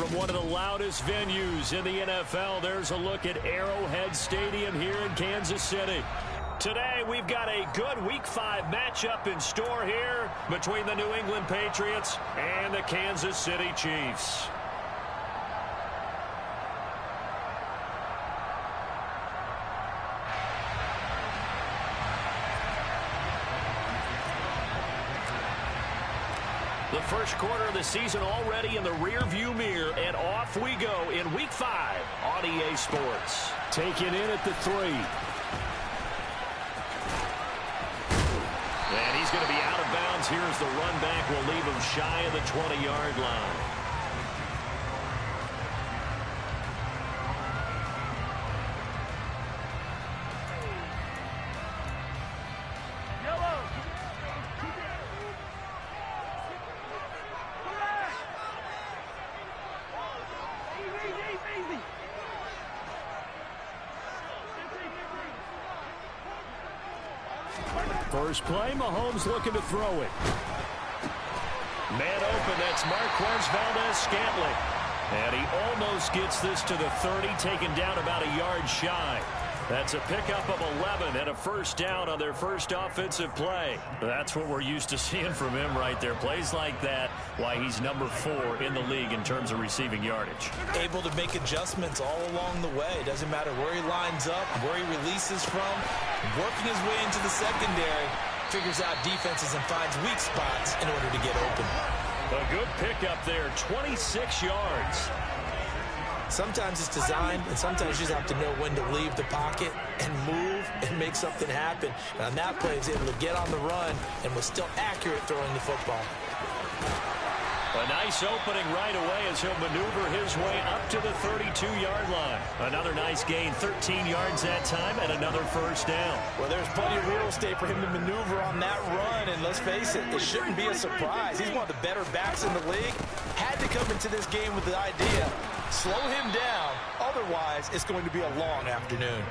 from one of the loudest venues in the NFL. There's a look at Arrowhead Stadium here in Kansas City. Today, we've got a good Week 5 matchup in store here between the New England Patriots and the Kansas City Chiefs. The first quarter of the season already in the rear-view mirror, and off we go in Week 5 on EA Sports. Taken in at the 3. And he's going to be out of bounds here as the run back will leave him shy of the 20-yard line. First play, Mahomes looking to throw it. Man open, that's Marquez Valdez-Scantling. And he almost gets this to the 30, taken down about a yard shy. That's a pickup of 11 and a first down on their first offensive play. That's what we're used to seeing from him right there. Plays like that, why he's number 4 in the league in terms of receiving yardage. Able to make adjustments all along the way. Doesn't matter where he lines up, where he releases from. Working his way into the secondary, figures out defenses and finds weak spots in order to get open. A good pickup there, 26 yards. Sometimes it's designed, and sometimes you just have to know when to leave the pocket and move and make something happen. And on that play, he's able to get on the run and was still accurate throwing the football. A nice opening right away as he'll maneuver his way up to the 32-yard line. Another nice gain, 13 yards that time, and another first down. Well, there's plenty of real estate for him to maneuver on that run, and let's face it, it shouldn't be a surprise. He's one of the better backs in the league. Had to come into this game with the idea, slow him down, otherwise it's going to be a long afternoon.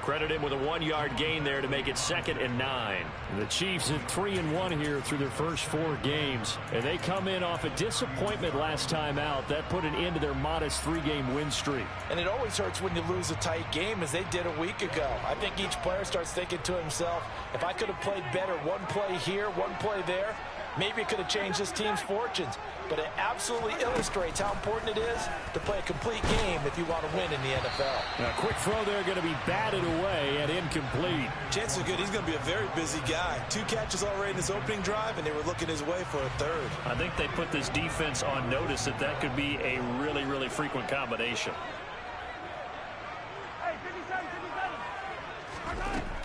Credit him with a 1-yard gain there to make it 2nd and 9. The Chiefs at 3-1 here through their first 4 games. And they come in off a disappointment last time out. That put an end to their modest 3-game win streak. And it always hurts when you lose a tight game, as they did a week ago. I think each player starts thinking to himself, if I could have played better one play here, one play there, maybe it could have changed this team's fortunes. But it absolutely illustrates how important it is to play a complete game if you want to win in the NFL. Now, quick throw there, going to be batted away and incomplete. Chances are good he's going to be a very busy guy. 2 catches already in this opening drive, and they were looking his way for a 3rd. I think they put this defense on notice that that could be a really, really frequent combination.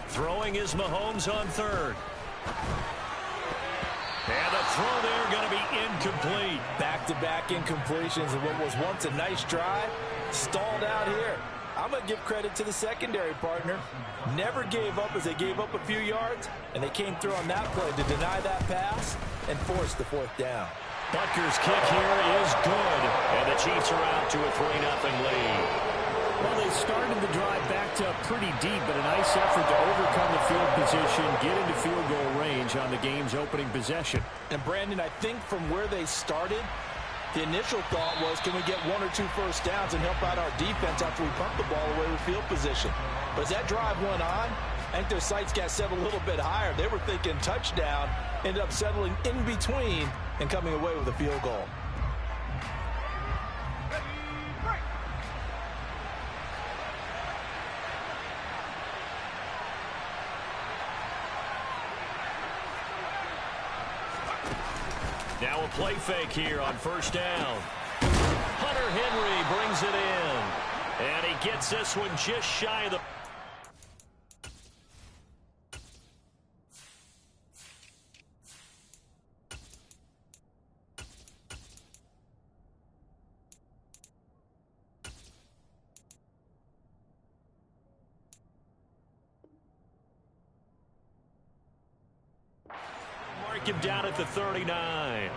Throwing is Mahomes on 3rd. And the throw there going to be incomplete. Back-to-back incompletions of what was once a nice drive, stalled out here. I'm going to give credit to the secondary partner. Never gave up as they gave up a few yards, and they came through on that play to deny that pass and force the 4th down. Butker's kick here is good, and the Chiefs are out to a 3-0 lead. Well, they started the drive backed up pretty deep, but a nice effort to overcome the field position, get into field goal range on the game's opening possession. And, Brandon, I think from where they started, the initial thought was, can we get 1 or 2 first downs and help out our defense after we pump the ball away with field position? But as that drive went on, I think their sights got set a little bit higher. They were thinking touchdown, ended up settling in between and coming away with a field goal. Now a play fake here on first down. Hunter Henry brings it in. And he gets this one just shy of the... Mark him down at the 39.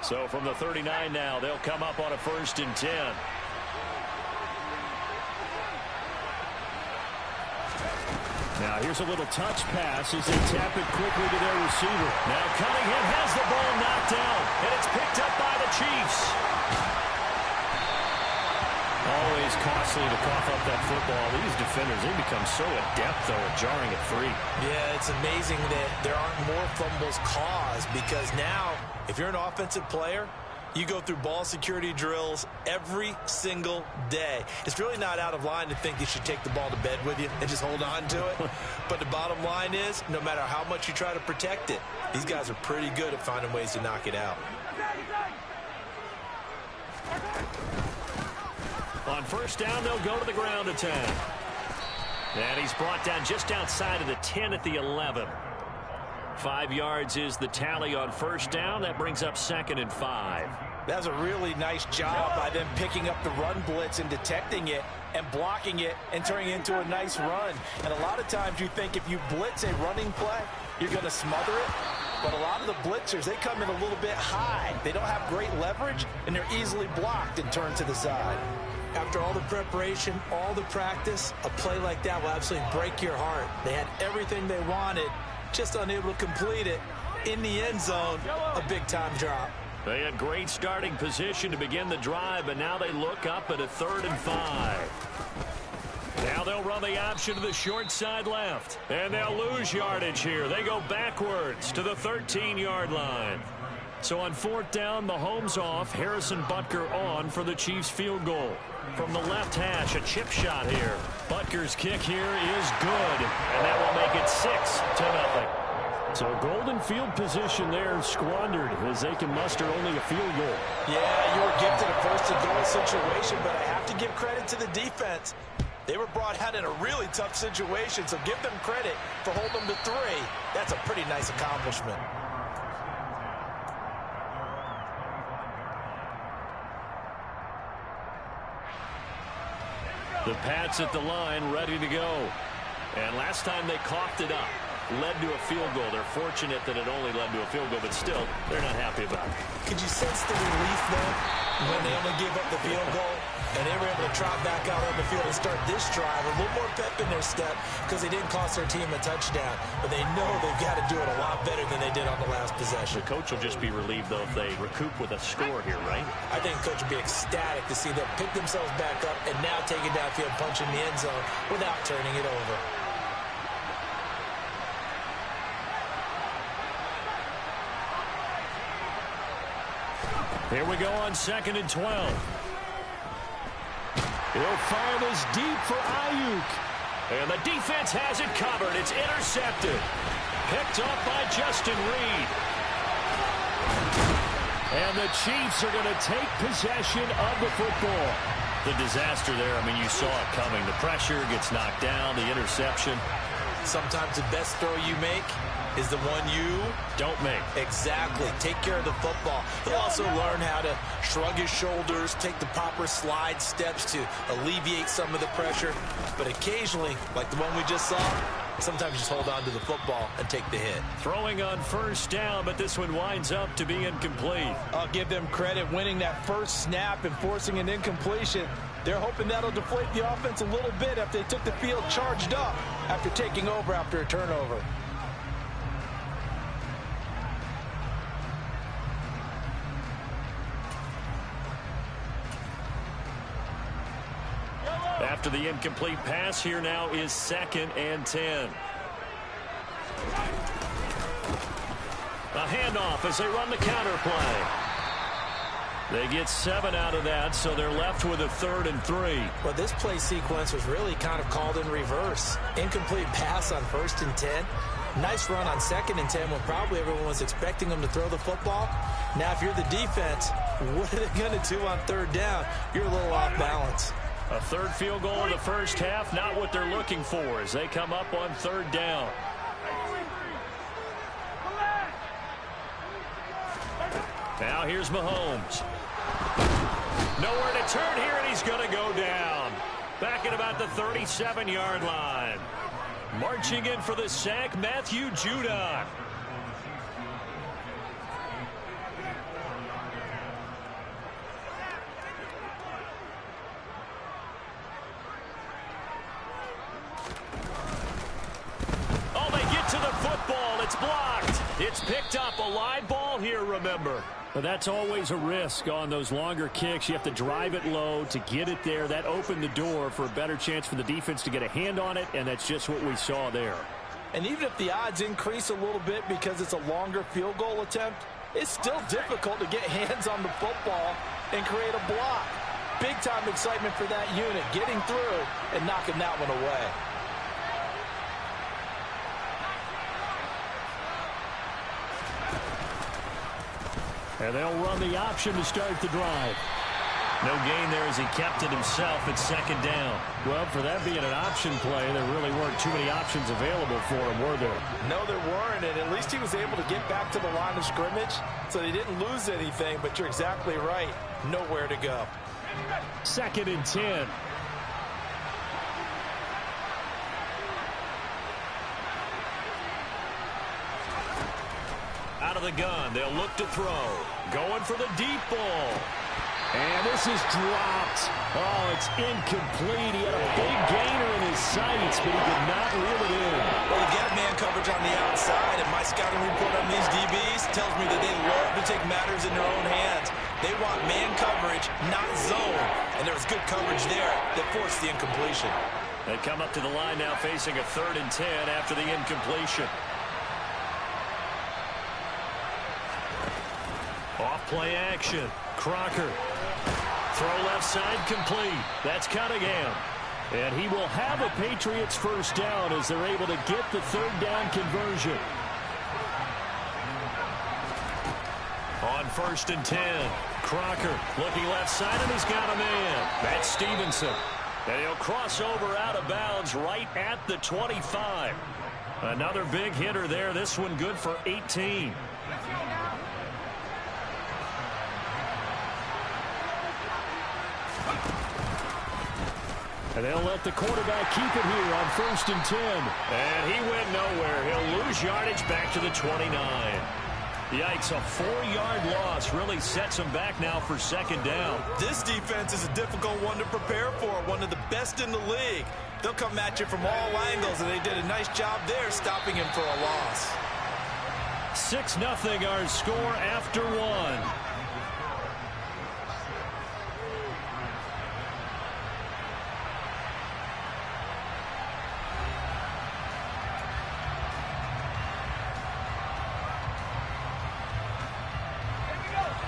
So from the 39 now, they'll come up on a 1st and 10. Now here's a little touch pass as they tap it quickly to their receiver. Now Cunningham has the ball knocked down, and it's picked up by the Chiefs. Always costly to cough up that football. These defenders, they become so adept, though, at jarring it free. Yeah, it's amazing that there aren't more fumbles caused, because now, if you're an offensive player, you go through ball security drills every single day. It's really not out of line to think you should take the ball to bed with you and just hold on to it. But the bottom line is, no matter how much you try to protect it, these guys are pretty good at finding ways to knock it out. On first down, they'll go to the ground attack. And he's brought down just outside of the 10 at the 11. 5 yards is the tally on first down. That brings up 2nd and 5. That was a really nice job by them picking up the run blitz and detecting it and blocking it and turning it into a nice run. And a lot of times you think if you blitz a running play, you're going to smother it. But a lot of the blitzers, they come in a little bit high. They don't have great leverage, and they're easily blocked and turned to the side. After all the preparation, all the practice, a play like that will absolutely break your heart. They had everything they wanted, just unable to complete it. In the end zone, a big-time drop. They had great starting position to begin the drive, but now they look up at a 3rd and 5. Now they'll run the option to the short side left, and they'll lose yardage here. They go backwards to the 13-yard line. So on 4th down, Mahomes off, Harrison Butker on for the Chiefs field goal. From the left hash, a chip shot here. Butker's kick here is good, and that will make it 6-0. So a golden field position there squandered as they can muster only a field goal. Yeah, you were gifted a first-and-goal situation, but I have to give credit to the defense. They were brought out in a really tough situation, so give them credit for holding them to 3. That's a pretty nice accomplishment. The Pats at the line, ready to go. And last time they coughed it up, led to a field goal. They're fortunate that it only led to a field goal, but still, they're not happy about it. Could you sense the relief, though, when they only gave up the field goal? And they were able to trot back out on the field and start this drive. A little more pep in their step because they didn't cost their team a touchdown. But they know they've got to do it a lot better than they did on the last possession. The coach will just be relieved, though, if they recoup with a score here, right? I think the coach will be ecstatic to see them pick themselves back up and now take it downfield, punch in the end zone without turning it over. Here we go on 2nd and 12. He'll fire this deep for Ayuk. And the defense has it covered. It's intercepted. Picked off by Justin Reed. And the Chiefs are going to take possession of the football. The disaster there, I mean, you saw it coming. The pressure gets knocked down, the interception. Sometimes the best throw you make is the one you don't make. Exactly. Take care of the football. He'll also learn how to shrug his shoulders, take the proper slide steps to alleviate some of the pressure. But occasionally, like the one we just saw, sometimes just hold on to the football and take the hit. Throwing on first down, but this one winds up to be incomplete. I'll give them credit winning that first snap and forcing an incompletion. They're hoping that'll deflate the offense a little bit after they took the field charged up after taking over after a turnover. After the incomplete pass, here now is 2nd and 10. A handoff as they run the counter play. They get 7 out of that, so they're left with a 3rd and 3. Well, this play sequence was really kind of called in reverse. Incomplete pass on 1st and 10. Nice run on 2nd and 10 when probably everyone was expecting them to throw the football. Now, if you're the defense, what are they going to do on 3rd down? You're a little off balance. A 3rd field goal in the first half, not what they're looking for as they come up on 3rd down. Now here's Mahomes. Nowhere to turn here, and he's going to go down. Back at about the 37-yard line. Marching in for the sack, Matthew Judon. ball. It's blocked. It's picked up. A live ball here, remember. But that's always a risk on those longer kicks. You have to drive it low to get it there. That opened the door for a better chance for the defense to get a hand on it, and that's just what we saw there. And even if the odds increase a little bit because it's a longer field goal attempt, it's still difficult to get hands on the football and create a block. Big-time excitement for that unit, getting through and knocking that one away. And they'll run the option to start the drive. No gain there as he kept it himself at second down. Well, for that being an option play, there really weren't too many options available for him, were there? No, there weren't, and at least he was able to get back to the line of scrimmage, so they didn't lose anything, but you're exactly right. Nowhere to go. 2nd and 10. Out of the gun, they'll look to throw. Going for the deep ball. And this is dropped. Oh, it's incomplete. He had a big gainer in his sights, but he did not reel it in. Well, you get man coverage on the outside, and my scouting report on these DBs tells me that they love to take matters in their own hands. They want man coverage, not zone. And there was good coverage there that forced the incompletion. They come up to the line now facing a 3rd and 10 after the incompletion. Off play action. Crocker. Throw left side complete. That's Cunningham. And he will have a Patriots first down as they're able to get the 3rd down conversion. On 1st and 10. Crocker looking left side, and he's got a man. That's Stevenson. And he'll cross over out of bounds right at the 25. Another big hitter there. This one good for 18. And they'll let the quarterback keep it here on 1st and 10. And he went nowhere. He'll lose yardage back to the 29. Yikes, a 4-yard loss really sets him back now for 2nd down. This defense is a difficult one to prepare for, one of the best in the league. They'll come at you from all angles, and they did a nice job there stopping him for a loss. 6-0 our score after 1.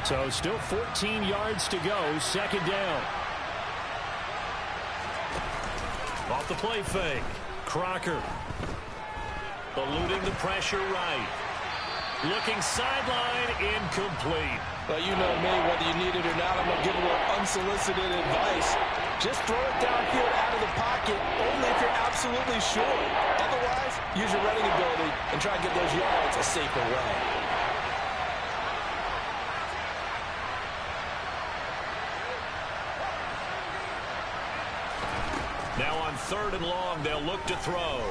So still 14 yards to go, 2nd down. Off the play fake. Crocker. Eluding the pressure right. Looking sideline, incomplete. Well, you know me, whether you need it or not, I'm going to give a little unsolicited advice. Just throw it downfield out of the pocket, only if you're absolutely sure. Otherwise, use your running ability and try and get those yards a safer way. Now on 3rd and long, they'll look to throw.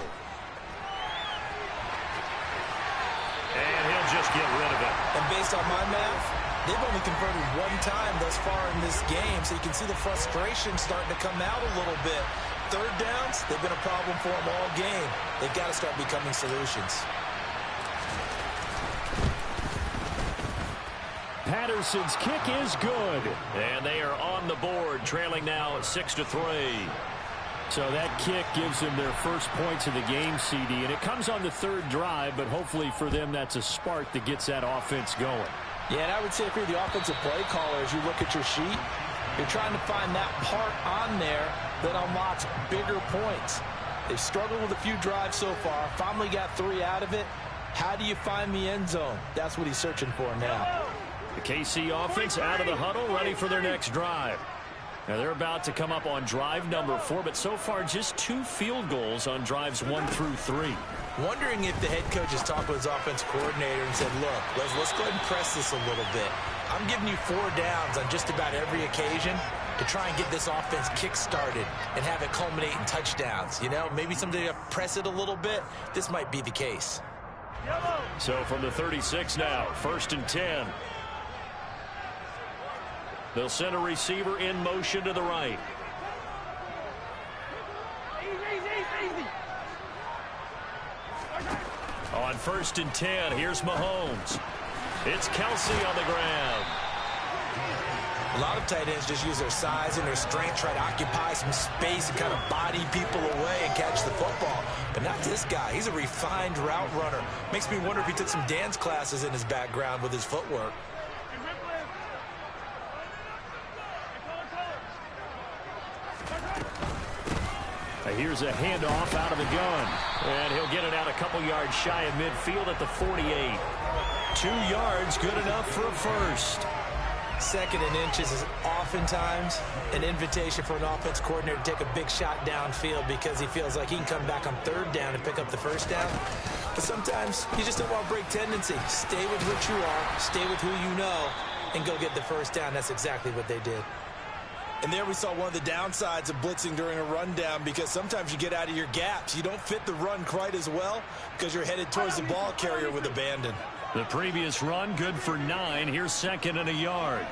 And he'll just get rid of it. And based on my math, they've only converted 1 time thus far in this game, so you can see the frustration starting to come out a little bit. 3rd downs, they've been a problem for them all game. They've got to start becoming solutions. Patterson's kick is good. And they are on the board, trailing now 6-3. So that kick gives them their first points of the game, CD, and it comes on the 3rd drive, but hopefully for them that's a spark that gets that offense going. Yeah, and I would say if you're the offensive play caller, as you look at your sheet, you're trying to find that part on there that unlocks bigger points. They've struggled with a few drives so far, finally got 3 out of it. How do you find the end zone? That's what he's searching for now. The KC offense out of the huddle, ready for their next drive. Now they're about to come up on drive number 4, but so far just 2 field goals on drives 1 through 3. Wondering if the head coach has talked with his offense coordinator and said, look, let's go ahead and press this a little bit. I'm giving you 4 downs on just about every occasion to try and get this offense kick-started and have it culminate in touchdowns. You know, maybe someday to press it a little bit. This might be the case. So from the 36 now, 1st and 10. They'll send a receiver in motion to the right. On 1st and 10, here's Mahomes. It's Kelsey on the ground. A lot of tight ends just use their size and their strength, try to occupy some space and kind of body people away and catch the football. But not this guy. He's a refined route runner. Makes me wonder if he took some dance classes in his background with his footwork. Here's a handoff out of the gun. And he'll get it out a couple yards shy of midfield at the 48. 2 yards, good enough for a first. 2nd and inches is oftentimes an invitation for an offense coordinator to take a big shot downfield because he feels like he can come back on 3rd down and pick up the 1st down. But sometimes you just don't want to break tendency. Stay with what you are, stay with who you know, and go get the 1st down. That's exactly what they did. And there we saw one of the downsides of blitzing during a rundown, because sometimes you get out of your gaps. You don't fit the run quite as well because you're headed towards the ball carrier with abandon. The previous run, good for 9. Here's 2nd and a yard.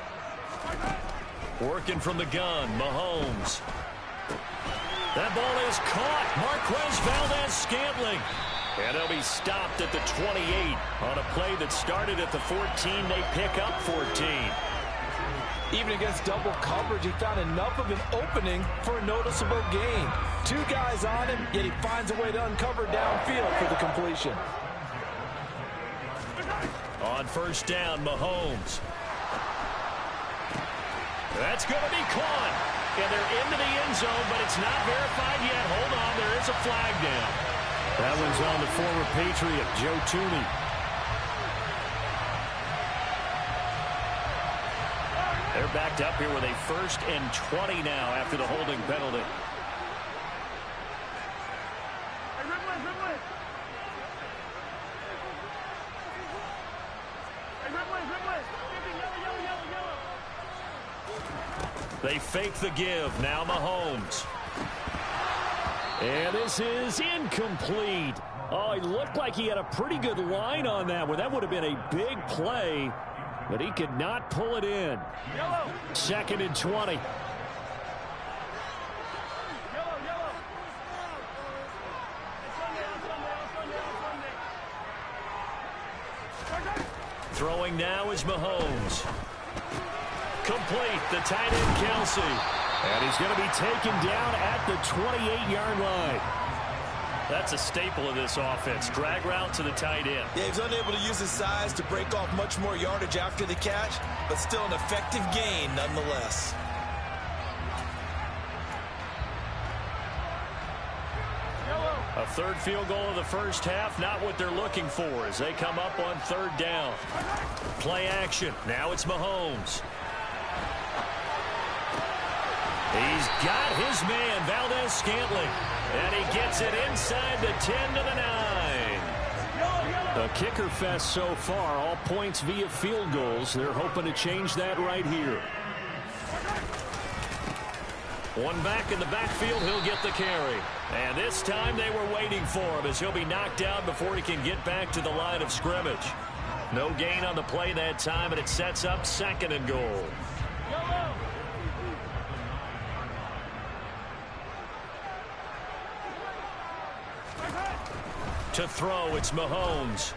Working from the gun, Mahomes. That ball is caught. Marquez Valdez-Scantling. And he'll be stopped at the 28. On a play that started at the 14, they pick up 14. Even against double coverage, he found enough of an opening for a noticeable gain. 2 guys on him, yet he finds a way to uncover downfield for the completion. On 1st down, Mahomes. That's going to be caught. And they're into the end zone, but it's not verified yet. Hold on, there is a flag down. That one's on the former Patriot, Joe Tooney. They're backed up here with a 1st and 20 now after the holding penalty. They fake the give. Now Mahomes. And this is incomplete. Oh, he looked like he had a pretty good line on that one. That would have been a big play, but he could not pull it in. 2nd and 20. Throwing now is Mahomes. Complete, the tight end Kelsey. And he's going to be taken down at the 28-yard line. That's a staple of this offense. Drag route to the tight end. Yeah, he's unable to use his size to break off much more yardage after the catch, but still an effective gain nonetheless. A 3rd field goal of the 1st half, not what they're looking for as they come up on 3rd down. Play action. Now it's Mahomes. He's got his man, Valdez-Scantling. And he gets it inside the 10 to the 9. The kicker fest so far, all points via field goals. They're hoping to change that right here. One back in the backfield, he'll get the carry. And this time they were waiting for him as he'll be knocked down before he can get back to the line of scrimmage. No gain on the play that time, and it sets up 2nd and goal. To throw, it's Mahomes.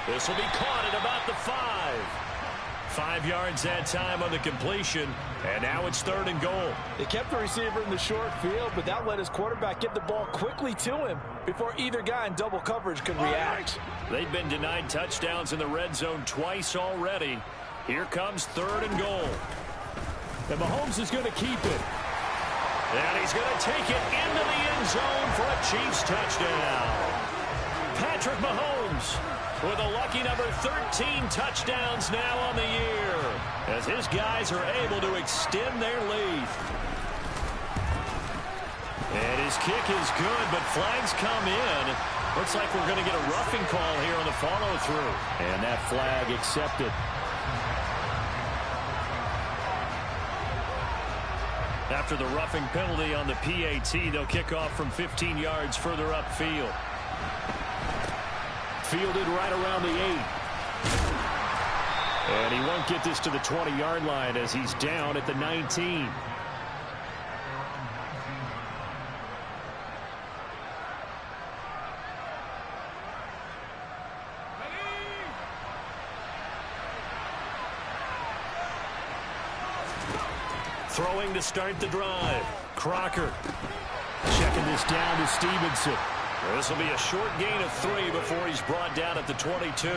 This will be caught at about the 5. 5 yards that time on the completion, and now it's 3rd and goal. They kept the receiver in the short field, but that let his quarterback get the ball quickly to him before either guy in double coverage could react. They've been denied touchdowns in the red zone twice already. Here comes 3rd and goal. And Mahomes is going to keep it. And he's going to take it into the end zone for a Chiefs touchdown. Patrick Mahomes with a lucky number 13 touchdowns now on the year as his guys are able to extend their lead. And his kick is good, but flags come in. Looks like we're going to get a roughing call here on the follow-through. And that flag accepted. After the roughing penalty on the PAT, they'll kick off from 15 yards further upfield. Fielded right around the 8. And he won't get this to the 20-yard line as he's down at the 19. Throwing to start the drive. Crocker. Checking this down to Stevenson. This will be a short gain of 3 before he's brought down at the 22.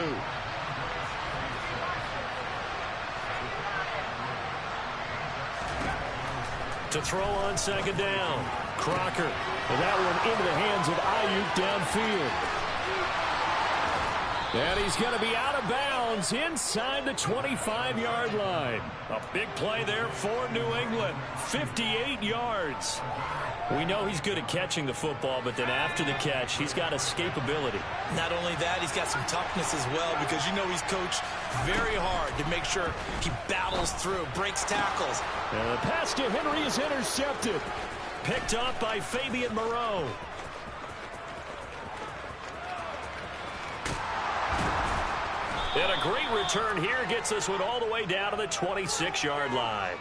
To throw on second down. Crocker. And that one into the hands of Ayuk downfield. And he's going to be out of bounds inside the 25-yard line. A big play there for New England. 58 yards. We know he's good at catching the football, but then after the catch, he's got escapability. Not only that, he's got some toughness as well, because you know he's coached very hard to make sure he battles through, breaks tackles. And the pass to Henry is intercepted. Picked up by Fabian Moreau. And a great return here gets us one all the way down to the 26-yard line.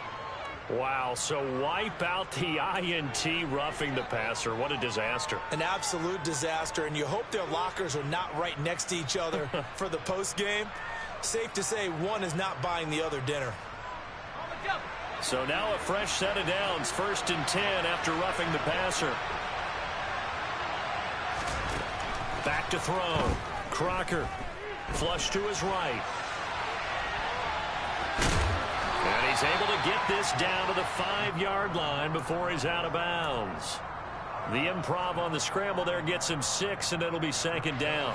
Wow, so wipe out the INT roughing the passer. What a disaster. An absolute disaster, and you hope their lockers are not right next to each other for the postgame. Safe to say one is not buying the other dinner. So now a fresh set of downs, 1st and 10 after roughing the passer. Back to throw. Crocker. Flush to his right. And he's able to get this down to the 5-yard line before he's out of bounds. The improv on the scramble there gets him 6, and it'll be 2nd down.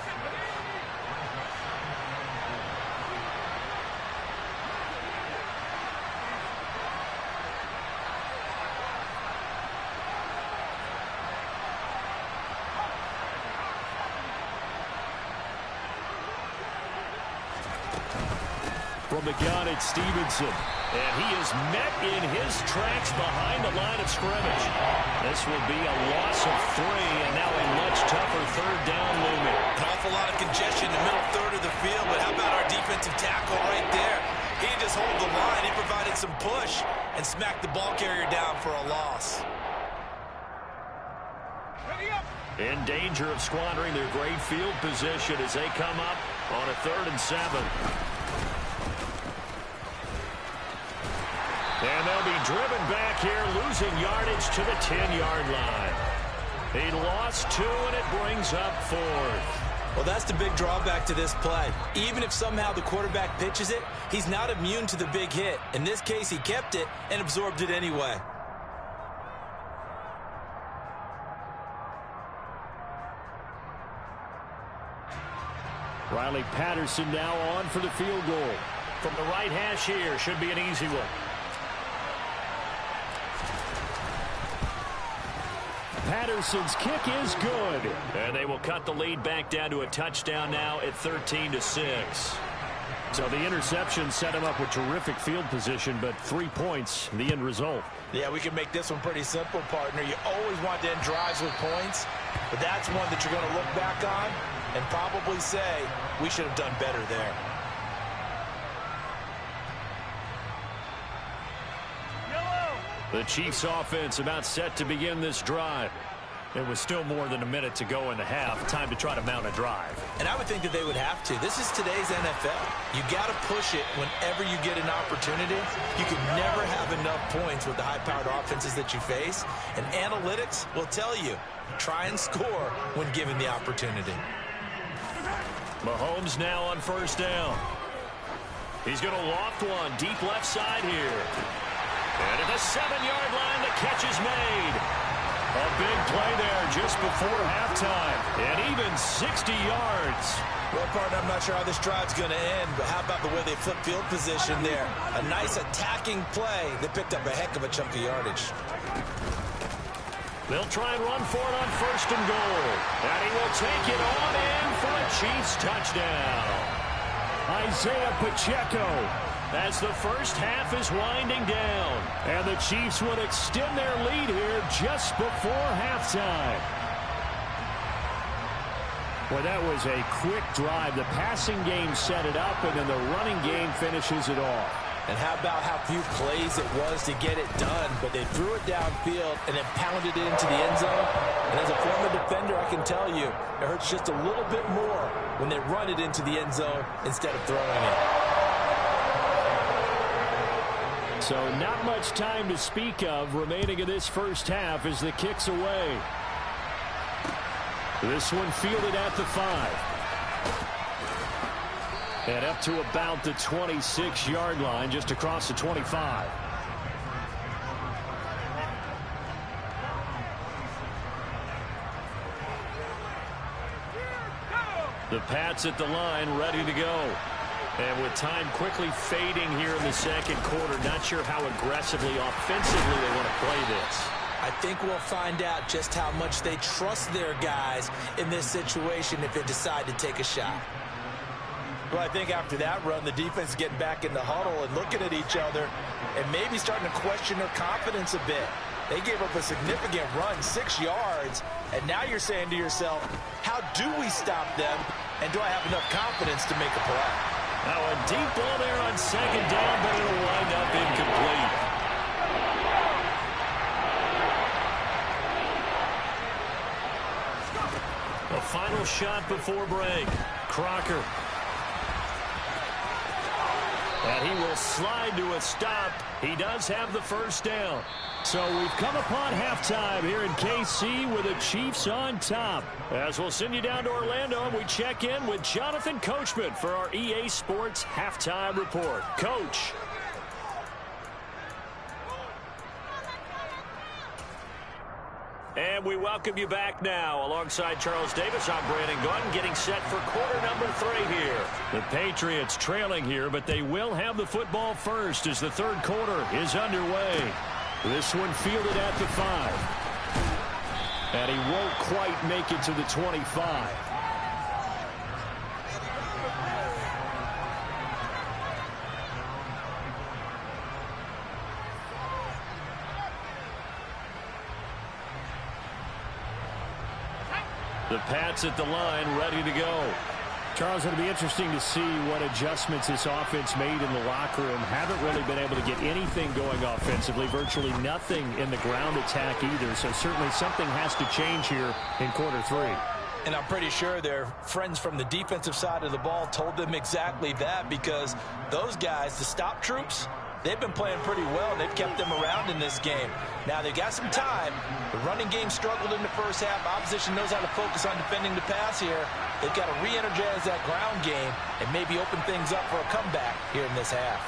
From the gun, it's Stevenson. And he is met in his tracks behind the line of scrimmage. This will be a loss of 3, and now a much tougher 3rd down looming. An awful lot of congestion in the middle third of the field, but how about our defensive tackle right there? He didn't just hold the line, he provided some push and smacked the ball carrier down for a loss. In danger of squandering their great field position as they come up on a 3rd and 7. And they'll be driven back here, losing yardage to the 10-yard line. He lost 2, and it brings up 4th. Well, that's the big drawback to this play. Even if somehow the quarterback pitches it, he's not immune to the big hit. In this case, he kept it and absorbed it anyway. Riley Patterson now on for the field goal. From the right hash here, should be an easy one. Patterson's kick is good. And they will cut the lead back down to a touchdown now at 13-6. So the interception set him up with terrific field position, but 3 points, the end result. Yeah, we can make this one pretty simple, partner. You always want to end drives with points, but that's one that you're going to look back on and probably say, we should have done better there. The Chiefs offense about set to begin this drive. It was still more than a minute to go in the half. Time to try to mount a drive. And I would think that they would have to. This is today's NFL. You got to push it whenever you get an opportunity. You can never have enough points with the high-powered offenses that you face. And analytics will tell you, try and score when given the opportunity. Mahomes now on 1st down. He's going to loft one deep left side here. And at the 7-yard line, the catch is made. A big play there just before halftime. And even 60 yards. Well, partner, I'm not sure how this drive's going to end, but how about the way they flip field position there? A nice attacking play that picked up a heck of a chunk of yardage. They'll try and run for it on 1st and goal. And he will take it on in for a Chiefs touchdown. Isaiah Pacheco. As the first half is winding down. And the Chiefs would extend their lead here just before halftime. Well, that was a quick drive. The passing game set it up, and then the running game finishes it off. And how about how few plays it was to get it done, but they threw it downfield and then pounded it into the end zone. And as a former defender, I can tell you, it hurts just a little bit more when they run it into the end zone instead of throwing it. So not much time to speak of remaining in this first half as the kick's away. This one fielded at the 5. And up to about the 26-yard line, just across the 25. The Pats at the line, ready to go. And with time quickly fading here in the second quarter, not sure how aggressively, offensively they want to play this. I think we'll find out just how much they trust their guys in this situation if they decide to take a shot. Well, I think after that run, the defense is getting back in the huddle and looking at each other and maybe starting to question their confidence a bit. They gave up a significant run, 6 yards, and now you're saying to yourself, how do we stop them, and do I have enough confidence to make a play? Now a deep ball there on second down, but it'll wind up incomplete. The final shot before break. Crocker. And he will slide to a stop. He does have the first down. So we've come upon halftime here in KC with the Chiefs on top. As we'll send you down to Orlando, and we check in with Jonathan Coachman for our EA Sports Halftime Report. Coach. And we welcome you back now. Alongside Charles Davis, I'm Brandon Gunn, getting set for quarter number 3 here. The Patriots trailing here, but they will have the football first as the third quarter is underway. This one fielded at the 5. And he won't quite make it to the 25. The Pats at the line, ready to go. Charles, it'll be interesting to see what adjustments this offense made in the locker room. Haven't really been able to get anything going offensively, virtually nothing in the ground attack either. So certainly something has to change here in quarter 3. And I'm pretty sure their friends from the defensive side of the ball told them exactly that, because those guys, the stop troops, they've been playing pretty well. They've kept them around in this game. Now, they've got some time. The running game struggled in the first half. Opposition knows how to focus on defending the pass here. They've got to re-energize that ground game and maybe open things up for a comeback here in this half.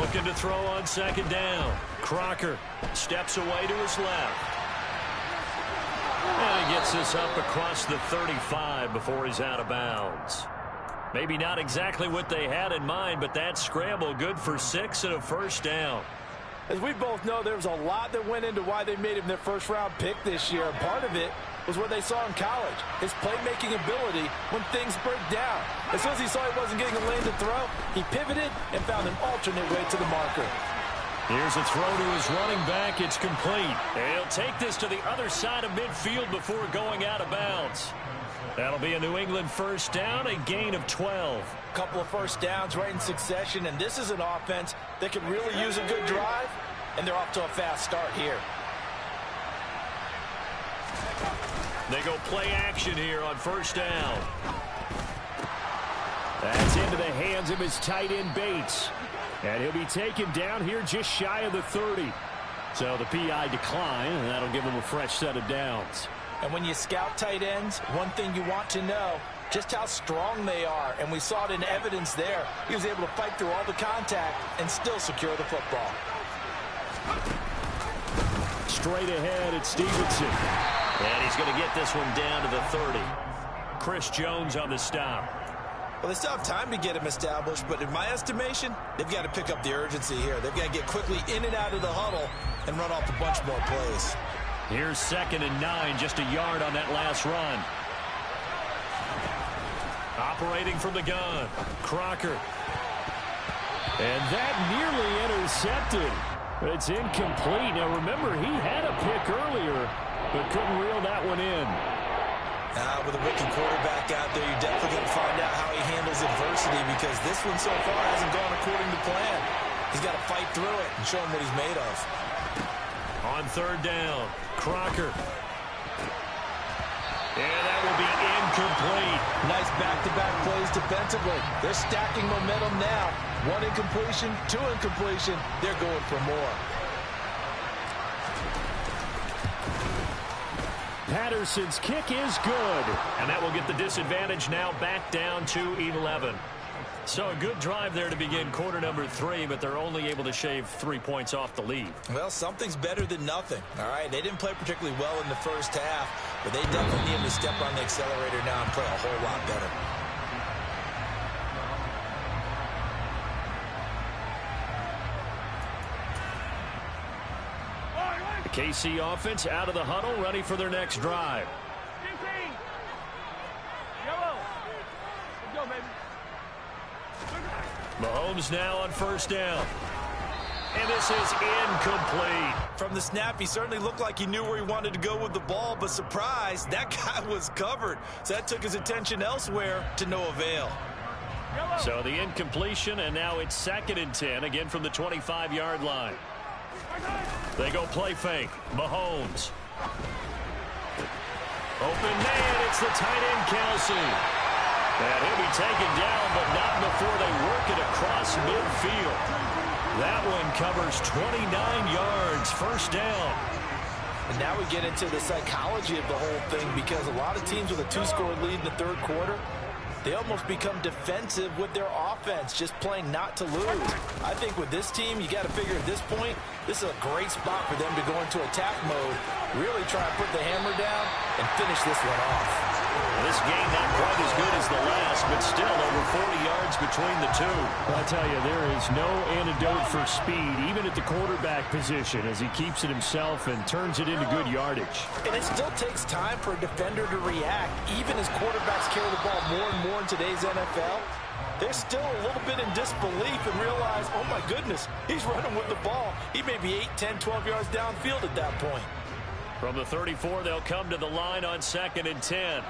Looking to throw on second down. Crocker steps away to his left. And he gets this up across the 35 before he's out of bounds. Maybe not exactly what they had in mind, but that scramble good for 6 and a first down. As we both know, there was a lot that went into why they made him their first-round pick this year. And part of it was what they saw in college, his playmaking ability when things break down. As soon as he saw he wasn't getting a lane to throw, he pivoted and found an alternate way to the marker. Here's a throw to his running back. It's complete. He'll take this to the other side of midfield before going out of bounds. That'll be a New England first down, a gain of 12. A couple of first downs right in succession, and this is an offense that could really use a good drive, and they're off to a fast start here. They go play action here on first down. That's into the hands of his tight end Bates. And he'll be taken down here just shy of the 30. So the PI decline, and that'll give him a fresh set of downs. And when you scout tight ends, one thing you want to know, just how strong they are. And we saw it in evidence there. He was able to fight through all the contact and still secure the football. Straight ahead, it's Stevenson. And he's going to get this one down to the 30. Chris Jones on the stop. Well, they still have time to get him established, but in my estimation, they've got to pick up the urgency here. They've got to get quickly in and out of the huddle and run off a bunch more plays. Here's 2nd and 9, just a yard on that last run. Operating from the gun, Crocker. And that nearly intercepted. It's incomplete. Now, remember, he had a pick earlier, but couldn't reel that one in. With a rookie quarterback out there, you're definitely going to find out how he handles adversity, because this one so far hasn't gone according to plan. He's got to fight through it and show him what he's made of. On 3rd down, Crocker. And that will be incomplete. Nice back-to-back plays defensively. They're stacking momentum now. 1 incompletion, 2 incompletion. They're going for more. Patterson's kick is good. And that will get the disadvantage now back down to 11. So a good drive there to begin quarter number 3, but they're only able to shave 3 points off the lead. Well, something's better than nothing, all right? They didn't play particularly well in the first half, but they definitely need to step on the accelerator now and play a whole lot better. The KC offense out of the huddle, ready for their next drive. Let's go, baby. Mahomes now on first down. And this is incomplete. From the snap, he certainly looked like he knew where he wanted to go with the ball, but surprise, that guy was covered. So that took his attention elsewhere to no avail. So the incompletion, and now it's 2nd and 10, again from the 25-yard line. They go play fake. Mahomes. Open man, it's the tight end, Kelsey. And he'll be taken down, but not before they work it across midfield. That one covers 29 yards, first down. And now we get into the psychology of the whole thing, because a lot of teams with a 2-score lead in the third quarter, they almost become defensive with their offense, just playing not to lose. I think with this team, you got to figure at this point, this is a great spot for them to go into attack mode, really try and put the hammer down and finish this one off. This game not quite as good as the last, but still over 40 yards between the two. I'll tell you, there is no antidote for speed, even at the quarterback position, as he keeps it himself and turns it into good yardage. And it still takes time for a defender to react. Even as quarterbacks carry the ball more and more in today's NFL, they're still a little bit in disbelief and realize, oh my goodness, he's running with the ball. He may be 8, 10, 12 yards downfield at that point. From the 34, they'll come to the line on 2nd and 10.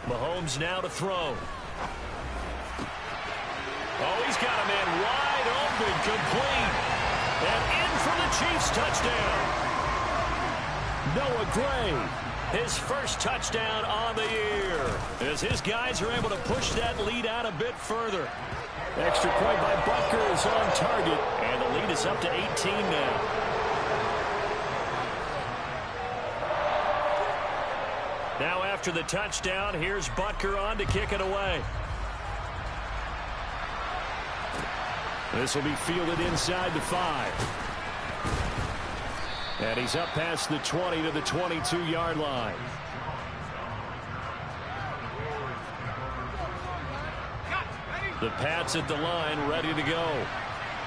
Mahomes now to throw. Oh, he's got a man wide open, complete. And in for the Chiefs touchdown. Noah Gray, his first touchdown on the year, as his guys are able to push that lead out a bit further. Extra point by Butker is on target. And the lead is up to 18 now. Now after the touchdown, here's Butker on to kick it away. This will be fielded inside the 5. And he's up past the 20 to the 22-yard line. The Pats at the line, ready to go.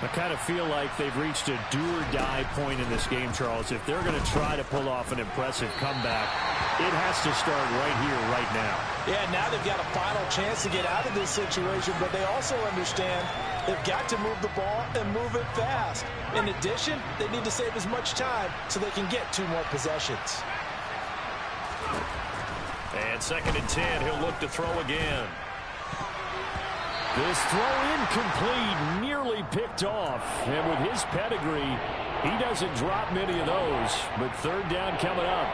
I kind of feel like they've reached a do-or-die point in this game, Charles. If they're going to try to pull off an impressive comeback, it has to start right here, right now. Yeah, now they've got a final chance to get out of this situation, but they also understand they've got to move the ball and move it fast. In addition, they need to save as much time so they can get 2 more possessions. And 2nd and 10, he'll look to throw again. This throw incomplete, nearly picked off. And with his pedigree, he doesn't drop many of those. But 3rd down coming up.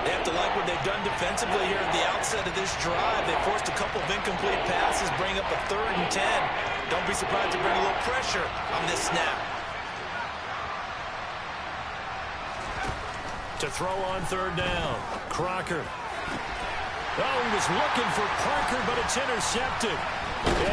They have to like what they've done defensively here at the outset of this drive. They forced a couple of incomplete passes, bring up a 3rd and 10. Don't be surprised to bring a little pressure on this snap. To throw on 3rd down, Crocker. Oh, he was looking for Parker, but it's intercepted.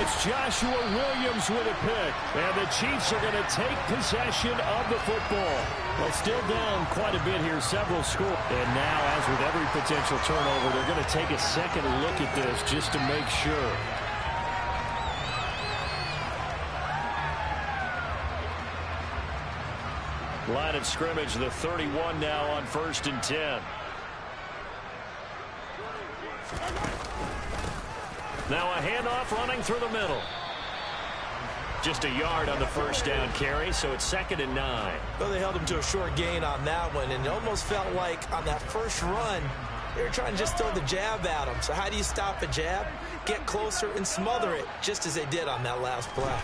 It's Joshua Williams with a pick. And the Chiefs are going to take possession of the football. Well, still down quite a bit here, several scores. And now, as with every potential turnover, they're going to take a second look at this just to make sure. Line of scrimmage, the 31 now on 1st and 10. Now a handoff running through the middle. Just a yard on the 1st down carry, so it's 2nd and 9. Well, they held him to a short gain on that one, and it almost felt like on that first run, they were trying to just throw the jab at him. So how do you stop a jab? Get closer and smother it, just as they did on that last play.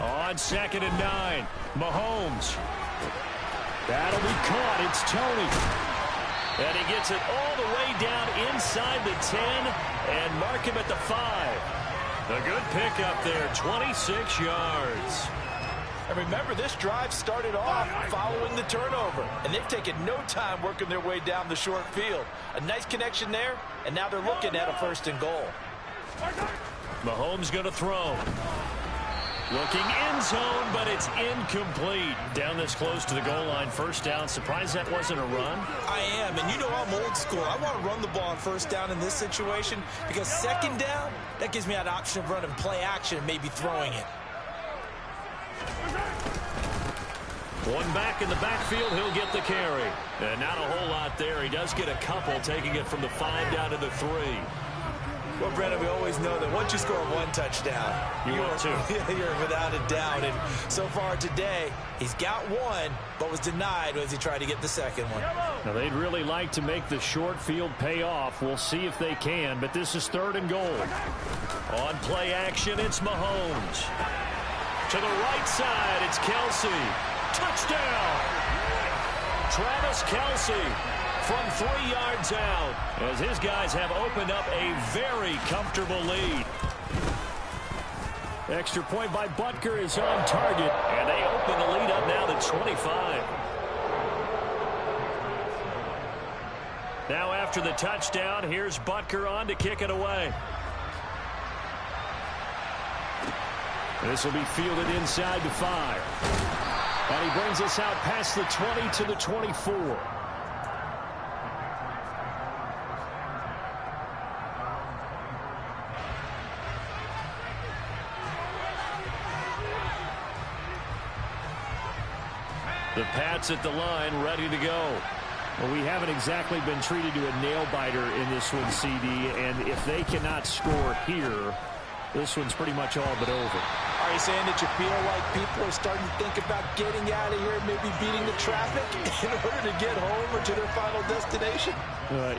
On 2nd and 9, Mahomes. That'll be caught. It's Tony. And he gets it all the way down inside the 10 and mark him at the 5. A good pickup there, 26 yards. And remember, this drive started off following the turnover, and they've taken no time working their way down the short field. A nice connection there, and now they're looking at a 1st and goal. Mahomes going to throw. Looking end zone, but it's incomplete. Down this close to the goal line, 1st down. Surprised that wasn't a run? I am, and you know I'm old school. I want to run the ball on 1st down in this situation because 2nd down, that gives me an option of running play action and maybe throwing it. One back in the backfield, he'll get the carry. And not a whole lot there. He does get a couple, taking it from the 5 down to the 3. Well, Brennan, we always know that once you score 1 touchdown, you're without a doubt. And so far today, he's got 1, but was denied as he tried to get the 2nd one. Now, they'd really like to make the short field pay off. We'll see if they can, but this is 3rd and goal. On play action, it's Mahomes. To the right side, it's Kelsey. Touchdown! Travis Kelsey from 3 yards out as his guys have opened up a very comfortable lead. Extra point by Butker is on target, and they open the lead up now to 25. Now after the touchdown, here's Butker on to kick it away. This will be fielded inside the 5. And he brings us out past the 20 to the 24. The Pats at the line, ready to go. Well, we haven't exactly been treated to a nail-biter in this one, CD, and if they cannot score here, this one's pretty much all but over. Are you saying that you feel like people are starting to think about getting out of here, maybe beating the traffic in order to get home or to their final destination?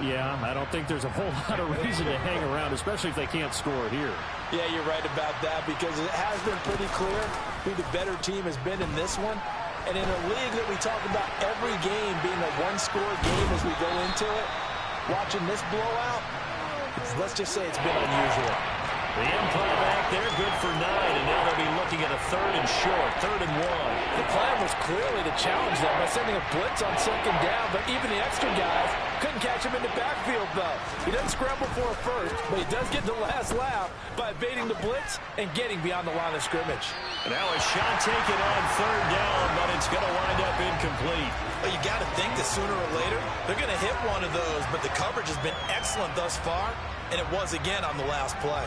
Yeah, I don't think there's a whole lot of reason to hang around, especially if they can't score here. Yeah, you're right about that because it has been pretty clear who the better team has been in this one. And in a league that we talk about every game being a one-score game as we go into it, watching this blowout, let's just say it's been unusual. The umpire back there, good for 9, and now they'll be looking at a 3rd and short, 3rd and 1. The plan was clearly to challenge them by sending a blitz on 2nd down, but even the extra guys couldn't catch him in the backfield, though. He doesn't scramble for a 1st, but he does get the last laugh by evading the blitz and getting beyond the line of scrimmage. And now a shot taken on 3rd down, but it's going to wind up incomplete. Well, you got to think that sooner or later, they're going to hit one of those, but the coverage has been excellent thus far, and it was again on the last play.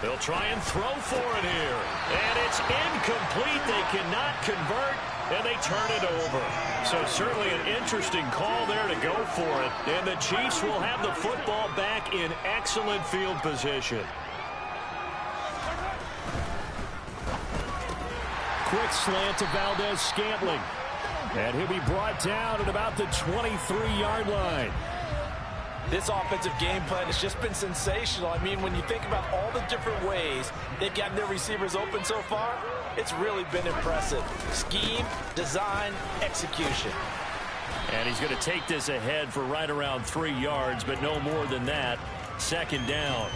They'll try and throw for it here. And it's incomplete. They cannot convert, and they turn it over. So certainly an interesting call there to go for it. And the Chiefs will have the football back in excellent field position. Quick slant to Valdez-Scantling. And he'll be brought down at about the 23-yard line. This offensive game plan has just been sensational. I mean, when you think about all the different ways they've gotten their receivers open so far, it's really been impressive. Scheme, design, execution. And he's going to take this ahead for right around 3 yards, but no more than that. 2nd down.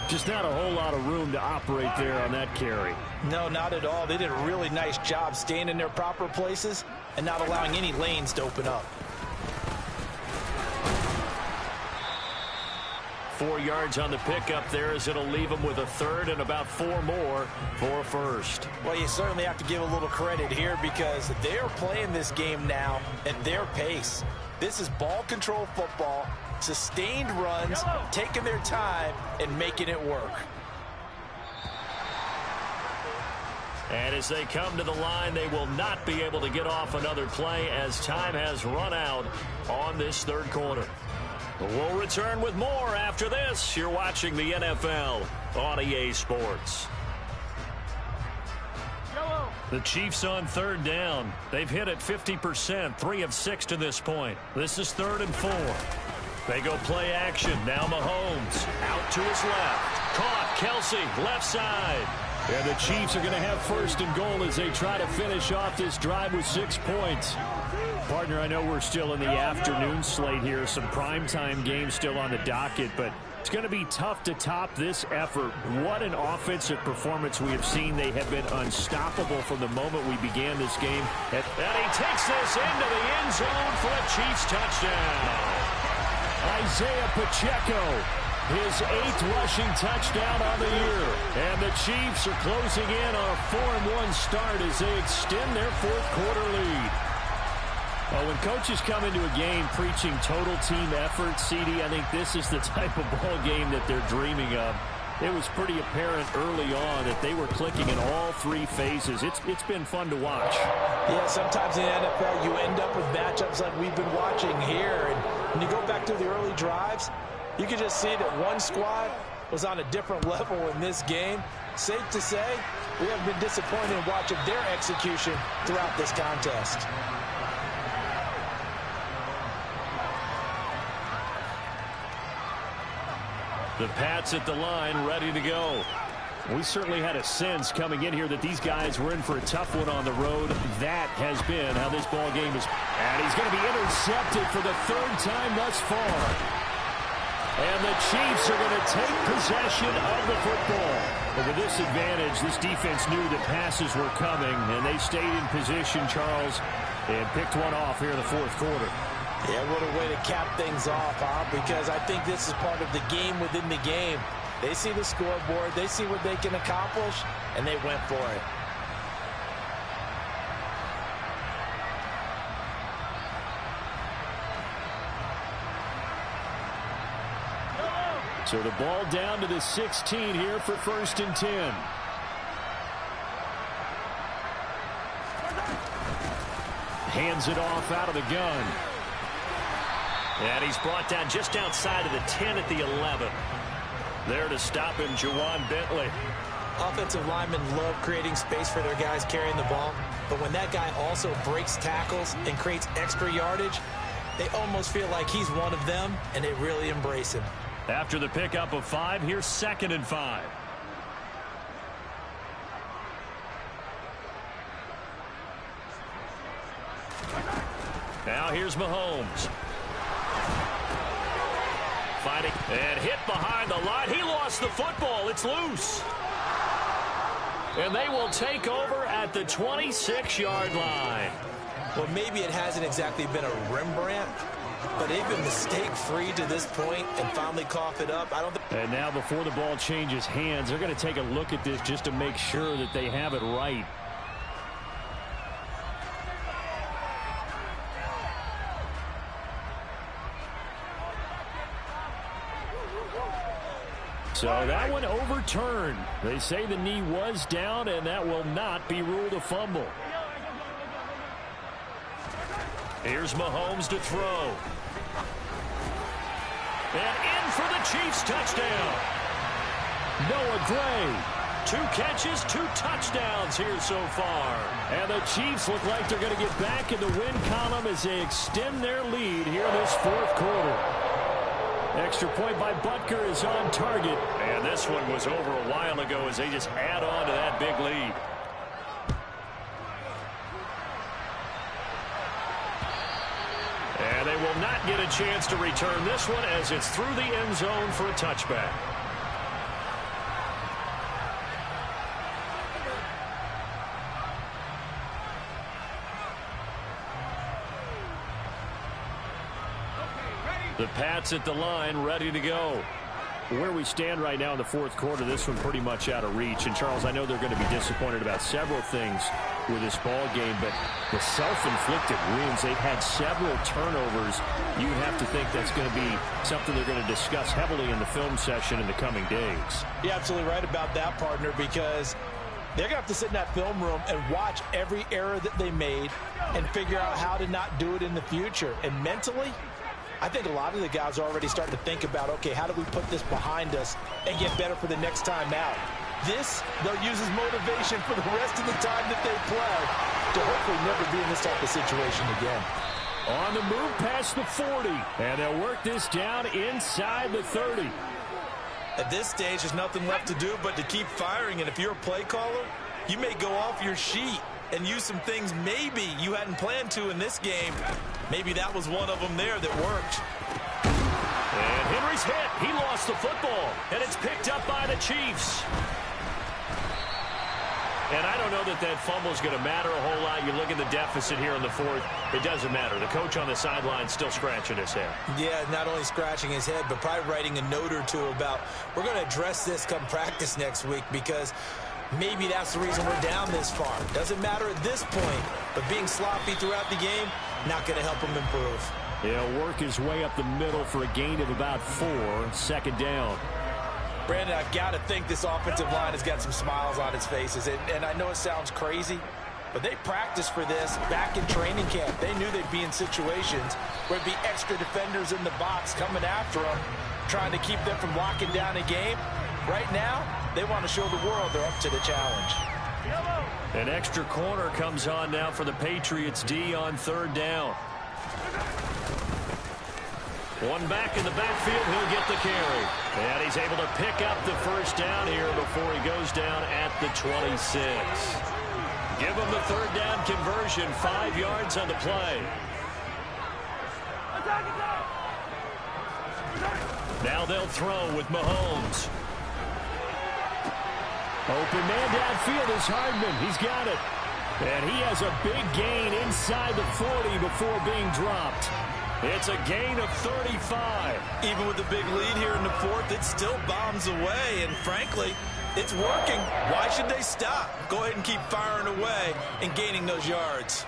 Just not a whole lot of room to operate there on that carry. No, not at all. They did a really nice job staying in their proper places and not allowing any lanes to open up. 4 yards on the pickup there as it'll leave them with a 3rd and about 4 more for a 1st. Well, you certainly have to give a little credit here because they're playing this game now at their pace. This is ball control football, sustained runs, taking their time, and making it work. And as they come to the line, they will not be able to get off another play as time has run out on this 3rd quarter. We'll return with more after this. You're watching the NFL on EA Sports. Yellow. The Chiefs on third down. They've hit it 50%, 3 of 6 to this point. This is 3rd and 4. They go play action. Now Mahomes out to his left. Caught. Kelsey, left side. And the Chiefs are going to have 1st and goal as they try to finish off this drive with 6 points. Partner, I know we're still in the afternoon slate here. Some primetime games still on the docket, but it's going to be tough to top this effort. What an offensive performance we have seen. They have been unstoppable from the moment we began this game. And he takes this into the end zone for a Chiefs touchdown. Isaiah Pacheco, his 8th rushing touchdown on the year. And the Chiefs are closing in on a 4-1 start as they extend their 4th quarter lead. Well, when coaches come into a game preaching total team effort, CD, I think this is the type of ball game that they're dreaming of. It was pretty apparent early on that they were clicking in all 3 phases. It's been fun to watch. Yeah, sometimes in the NFL you end up with matchups like we've been watching here. And when you go back to the early drives, you can just see that one squad was on a different level in this game. Safe to say, we haven't been disappointed in watching their execution throughout this contest. The Pats at the line, ready to go. We certainly had a sense coming in here that these guys were in for a tough one on the road. That has been how this ball game is. And he's going to be intercepted for the 3rd time thus far. And the Chiefs are going to take possession of the football. But with this advantage, this defense knew that passes were coming, and they stayed in position, Charles, and picked one off here in the 4th quarter. Yeah, what a way to cap things off, huh? Because I think this is part of the game within the game. They see the scoreboard, they see what they can accomplish, and they went for it. So the ball down to the 16 here for 1st and 10. Hands it off out of the gun. And he's brought down just outside of the 10 at the 11. There to stop him, Juwan Bentley. Offensive linemen love creating space for their guys carrying the ball. But when that guy also breaks tackles and creates extra yardage, they almost feel like he's one of them, and they really embrace him. After the pickup of 5, here's 2nd and 5. Now here's Mahomes. Fighting and hit behind the line. He lost the football. It's loose. And they will take over at the 26-yard line. Well, maybe it hasn't exactly been a Rembrandt, but they've been mistake-free to this point and finally cough it up. And now before the ball changes hands, they're going to take a look at this just to make sure that they have it right. So that one overturned. They say the knee was down, and that will not be ruled a fumble. Here's Mahomes to throw. And in for the Chiefs touchdown. Noah Gray. 2 catches, 2 touchdowns here so far. And the Chiefs look like they're going to get back in the win column as they extend their lead here in this 4th quarter. Extra point by Butker is on target. And this one was over a while ago as they just add on to that big lead. And they will not get a chance to return this one as it's through the end zone for a touchback. The Pats at the line, ready to go. Where we stand right now in the 4th quarter, this one pretty much out of reach. And, Charles, I know they're going to be disappointed about several things with this ball game, but the self-inflicted wounds, they've had several turnovers. You have to think that's going to be something they're going to discuss heavily in the film session in the coming days. You're absolutely right about that, partner, because they're going to have to sit in that film room and watch every error that they made and figure out how to not do it in the future. And mentally, I think a lot of the guys are already starting to think about, okay, how do we put this behind us and get better for the next time out? This, they'll use as motivation for the rest of the time that they play to hopefully never be in this type of situation again. On the move past the 40, and they'll work this down inside the 30. At this stage, there's nothing left to do but to keep firing, and if you're a play caller, you may go off your sheet and use some things maybe you hadn't planned to in this game. Maybe that was one of them there that worked. And Henry's hit. He lost the football, and it's picked up by the Chiefs. And I don't know that that fumble is going to matter a whole lot. You look at the deficit here in the fourth. It doesn't matter. The coach on the sideline still scratching his head. Yeah, not only scratching his head, but probably writing a note or two about, we're going to address this come practice next week, because maybe that's the reason we're down this far. Doesn't matter at this point, but being sloppy throughout the game, not going to help him improve. He'll work his way up the middle for a gain of about 4, second down. Brandon, I've got to think this offensive line has got some smiles on its faces. And I know it sounds crazy, but they practiced for this back in training camp. They knew they'd be in situations where it'd be extra defenders in the box coming after them, trying to keep them from locking down a game. Right now, they want to show the world they're up to the challenge. An extra corner comes on now for the Patriots D on third down. One back in the backfield, he'll get the carry. And he's able to pick up the first down here before he goes down at the 26. Give him the third down conversion, 5 yards on the play. Now they'll throw with Mahomes. Open man downfield is Hardman. He's got it. And he has a big gain inside the 40 before being dropped. It's a gain of 35. Even with the big lead here in the fourth, it still bombs away. And frankly, it's working. Why should they stop? Go ahead and keep firing away and gaining those yards.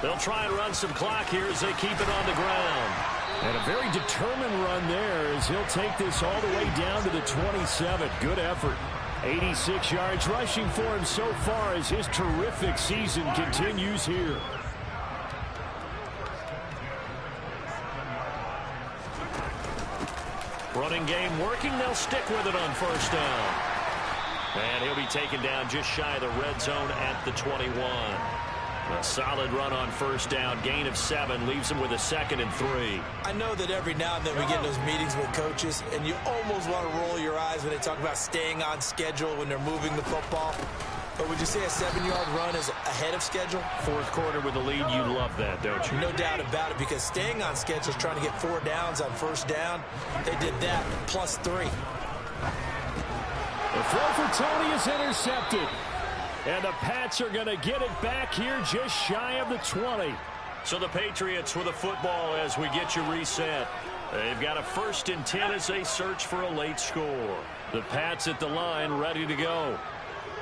They'll try and run some clock here as they keep it on the ground. And a very determined run there as he'll take this all the way down to the 27. Good effort. 86 yards rushing for him so far as his terrific season continues here. Running game working. They'll stick with it on first down. And he'll be taken down just shy of the red zone at the 21. A solid run on first down. Gain of 7 leaves him with a 2nd and 3. I know that every now and then we get in those meetings with coaches, and you almost want to roll your eyes when they talk about staying on schedule when they're moving the football. But would you say a 7-yard run is ahead of schedule? Fourth quarter with the lead, you love that, don't you? No doubt about it, because staying on schedule is trying to get 4 downs on first down. They did that, plus 3. The throw for Tony is intercepted. And the Pats are going to get it back here just shy of the 20. So the Patriots with a football as we get you reset. They've got a 1st and 10 as they search for a late score. The Pats at the line ready to go.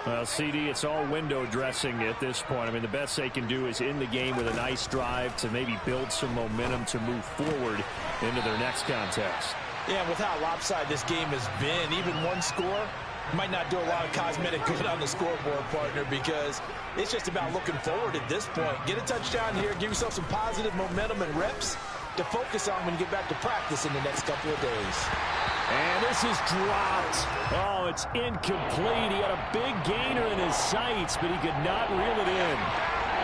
Well, CD, it's all window dressing at this point. I mean, the best they can do is in the game with a nice drive to maybe build some momentum to move forward into their next contest. Yeah, with how lopsided this game has been, even one score might not do a lot of cosmetic good on the scoreboard, partner, because it's just about looking forward at this point. Get a touchdown here, give yourself some positive momentum and reps to focus on when you get back to practice in the next couple of days. And this is dropped. Oh, it's incomplete. He had a big gainer in his sights, but he could not reel it in.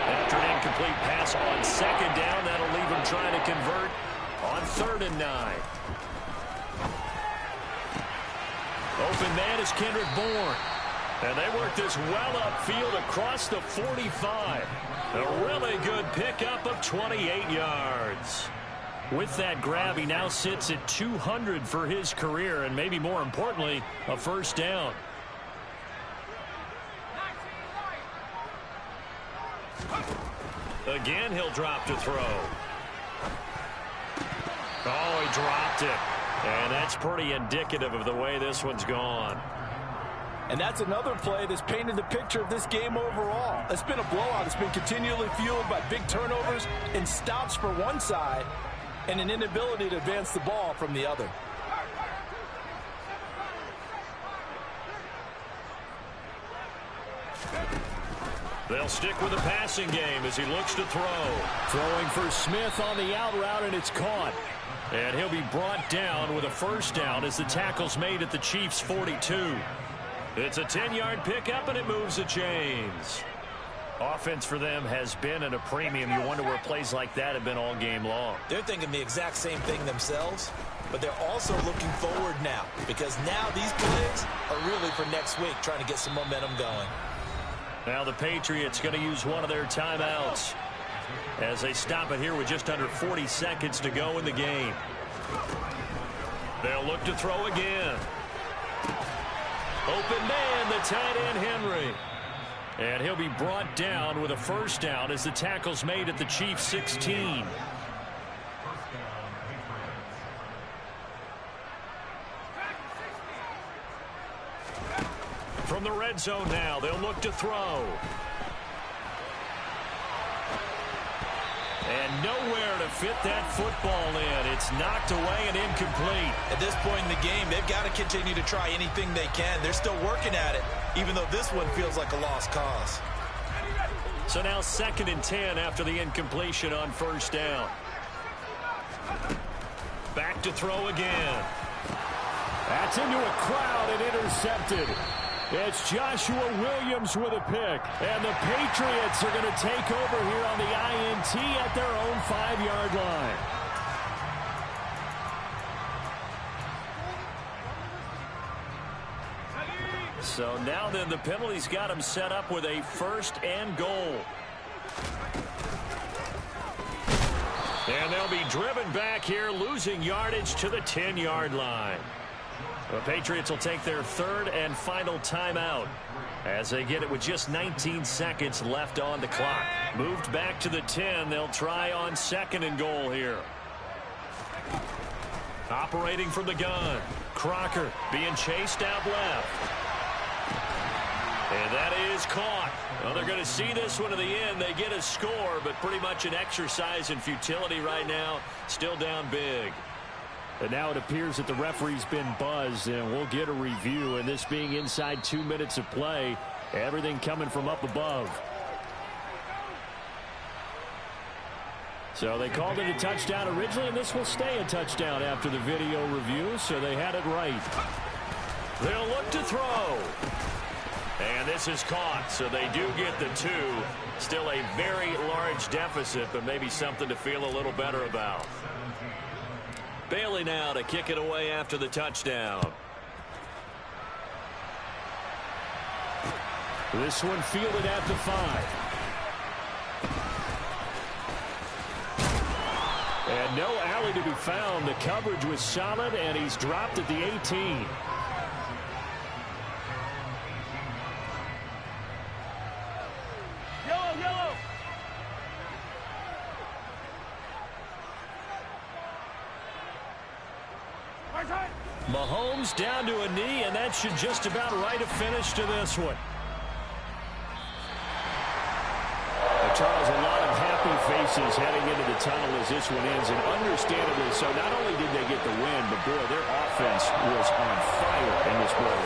After an incomplete pass on 2nd down, that'll leave him trying to convert on 3rd and 9. Open man is Kendrick Bourne. And they work this well upfield across the 45. A really good pickup of 28 yards. With that grab, he now sits at 200 for his career, and maybe more importantly, a first down. Again, he'll drop to throw. Oh, he dropped it. And that's pretty indicative of the way this one's gone. And that's another play that's painted the picture of this game overall. It's been a blowout. It's been continually fueled by big turnovers and stops for one side and an inability to advance the ball from the other. They'll stick with the passing game as he looks to throw. Throwing for Smith on the out route, and it's caught. And he'll be brought down with a first down as the tackle's made at the Chiefs' 42. It's a 10-yard pickup, and it moves the chains. Offense for them has been at a premium. You wonder where plays like that have been all game long. They're thinking the exact same thing themselves, but they're also looking forward now because now these plays are really for next week, trying to get some momentum going. Now the Patriots going to use one of their timeouts as they stop it here with just under 40 seconds to go in the game. They'll look to throw again. Open man, the tight end Henry. And he'll be brought down with a first down as the tackle's made at the Chiefs' 16. From the red zone now, they'll look to throw. And nowhere to fit that football in. It's knocked away and incomplete. At this point in the game, they've got to continue to try anything they can. They're still working at it, even though this one feels like a lost cause. So now 2nd and 10 after the incompletion on first down. Back to throw again. That's into a crowd and intercepted. It's Joshua Williams with a pick. And the Patriots are going to take over here on the INT at their own 5-yard line. So now then the penalty's got them set up with a 1st and goal. And they'll be driven back here, losing yardage to the 10-yard line. The Patriots will take their 3rd and final timeout as they get it with just 19 seconds left on the clock. Moved back to the 10. They'll try on 2nd and goal here. Operating from the gun. Crocker being chased out left. And that is caught. Well, they're going to see this one to the end. They get a score, but pretty much an exercise in futility right now. Still down big. And now it appears that the referee's been buzzed, and we'll get a review. And this being inside 2 minutes of play, everything coming from up above. So they called it a touchdown originally, and this will stay a touchdown after the video review, so they had it right. They'll look to throw. And this is caught, so they do get the 2. Still a very large deficit, but maybe something to feel a little better about. Bailey now to kick it away after the touchdown. This one fielded at the 5. And no alley to be found. The coverage was solid, and he's dropped at the 18. Mahomes down to a knee, and that should just about write a finish to this one. Charles, a lot of happy faces heading into the tunnel as this one ends, and understandably so. Not only did they get the win, but boy, their offense was on fire in this ball